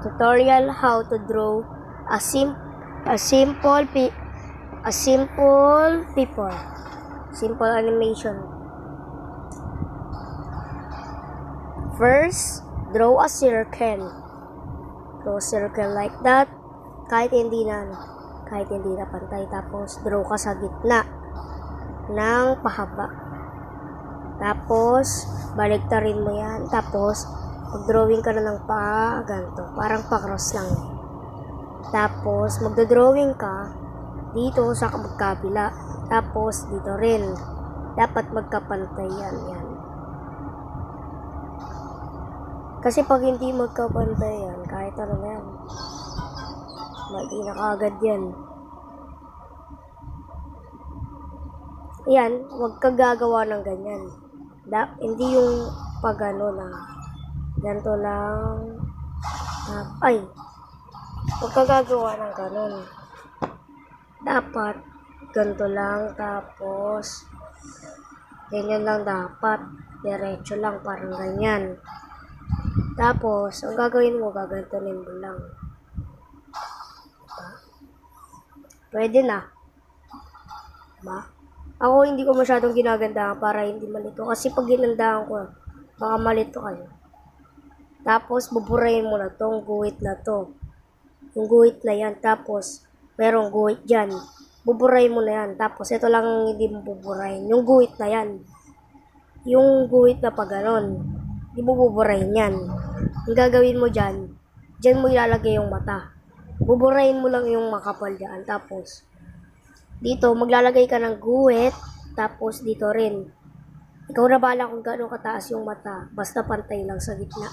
Tutorial how to draw a simple people. Simple animation. First, draw a circle. Draw a circle like that. Kahit hindi na pantay. Tapos, draw ka sa gitna ng pahaba. Tapos, baliktarin mo yan. Tapos, mag-drawing ka na ng ganito. Parang pa-cross lang. Tapos, magda-drawing ka dito sa magkabila. Tapos, dito rin. Dapat magkapantay yan. Kasi pag hindi magkapantay yan, kahit ano na yan, mali na kaagad yan. Yan, huwag ka gagawa ng ganyan. Hindi yung pag ano na, ganito lang, huwag ka gagawa ng ganon. Dapat, ganito lang, tapos, ganyan lang dapat, diretso lang, parang ganyan. Tapos, ang gagawin mo, gagantunin mo lang. Pwede na. Diba? Ako, hindi ko masyadong ginagandahan para hindi malito. Kasi pag ginandahan ko, baka malito kayo. Tapos, buburahin mo na tong guhit na to. Yung guhit na yan. Tapos, merong guhit dyan. Buburahin mo na yan. Tapos, ito lang hindi mo buburahin. Yung guhit na yan. Yung guhit na pag ganon. Hindi mo buburahin yan. Ang gagawin mo dyan mo ilalagay yung mata. Buburahin mo lang yung makapal dyan. Tapos, dito, maglalagay ka ng guhit. Tapos, dito rin. Ikaw na bahala kung gaano kataas yung mata. Basta pantay lang sa gitna.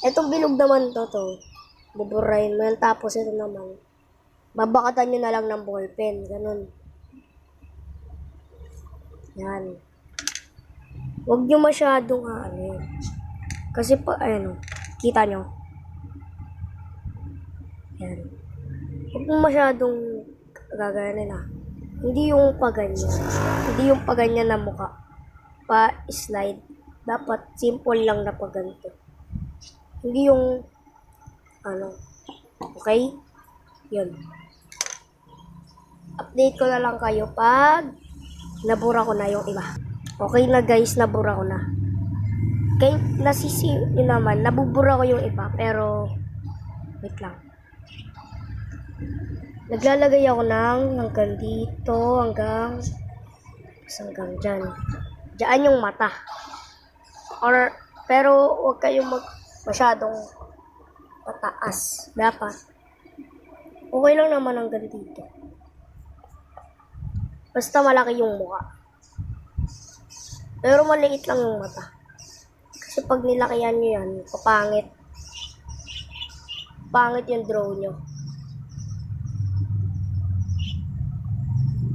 Etong bilog naman to. Buburahin mo yan. Tapos, ito naman. Babakatan nyo na lang ng ballpen. Ganun. Yan. Huwag nyo masyadong kasi kita nyo. Yan. Huwag nyo masyadong gaganin Hindi yung paganyan. Hindi yung paganyan na mukha. Pa-slide. Dapat simple lang na paganto. Hindi yung okay? Yun. Update ko na lang kayo pag nabura ko na yung iba. Okay na guys, nabura ko na. Kaya nasisi yun naman, nabubura ko yung iba, pero wait lang. Naglalagay ako ng hanggang dito, hanggang dyan. Diyan yung mata. Pero huwag kayong masyadong pataas. Dapat. Okay lang naman hanggang dito. Basta malaki yung mukha. Pero maliit lang yung mata. Kasi pag nilakihan nyo yan, papangit. Pangit yung draw nyo.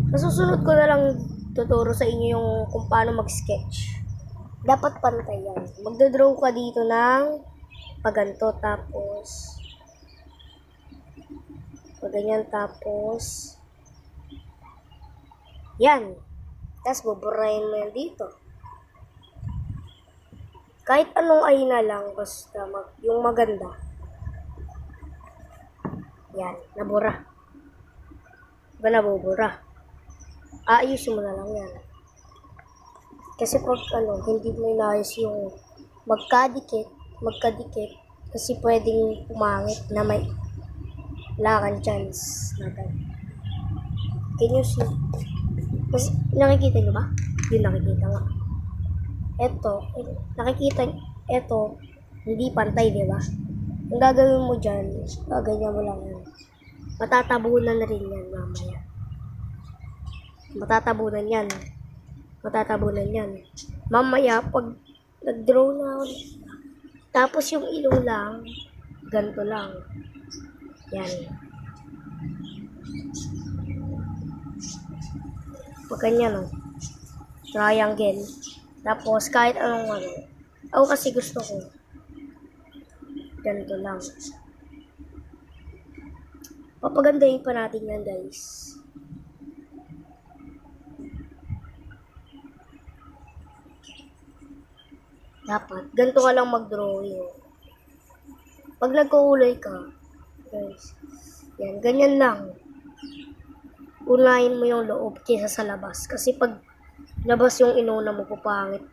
Nasusunod ko na lang tuturo sa inyo yung kung paano mag-sketch. Dapat pantay yan. Magdodraw ka dito ng paganto. Tapos paganyan. Tapos yan. Tapos buburahin mo yan dito. Kahit anong ay na lang, basta yung maganda. Yan, nabura. Diba nabubura? Ayusin mo na lang yan. Kasi pag hindi mo inayos yung magkadikit, kasi pwedeng pumangit na may lakan chance na gano'n. Can you see? Kasi nakikita nyo ba? Yun nakikita nga. Ito, hindi pantay, di ba? Ang gagawin mo dyan, gaganyan mo lang yan. Matatabunan na rin yan mamaya. Matatabunan yan. Mamaya, pag nag-draw na ako, tapos yung ilong lang, ganito lang. Yan. Pag ganyan, triangle. Tapos, kahit anong ako kasi gusto ko, ganito lang. Papagandahin pa natin yan, guys. Dapat, ganito ka lang mag-drawing. Pag nagkukulay ka, guys, yan, ganyan lang. Unahin mo yung loob kaysa sa labas. Kasi pag labas yung inuna mo, pupangit.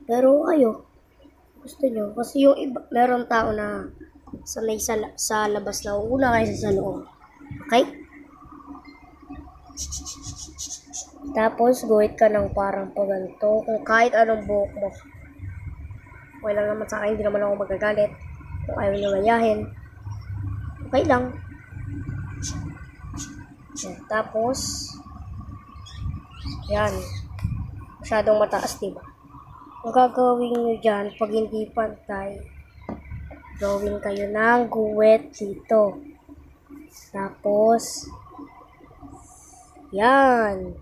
Pero ayo, gusto nyo. Kasi yung iba, meron tao na sanay sa labas na una kaysa sa loob. Okay? Tapos, guhit ka ng parang paganto. Kung kahit anong buhok mo. Okay lang naman sa akin, hindi naman ako magagalit. Kung ayaw nyo gayahin, okay lang. Yan. Tapos, yan. Masyadong mataas, diba? Ang gagawin nyo dyan, pag hindi pantay, gawin kayo ng guwet dito. Tapos, yan.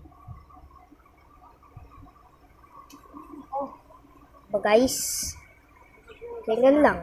Ba guys? Ganyan lang.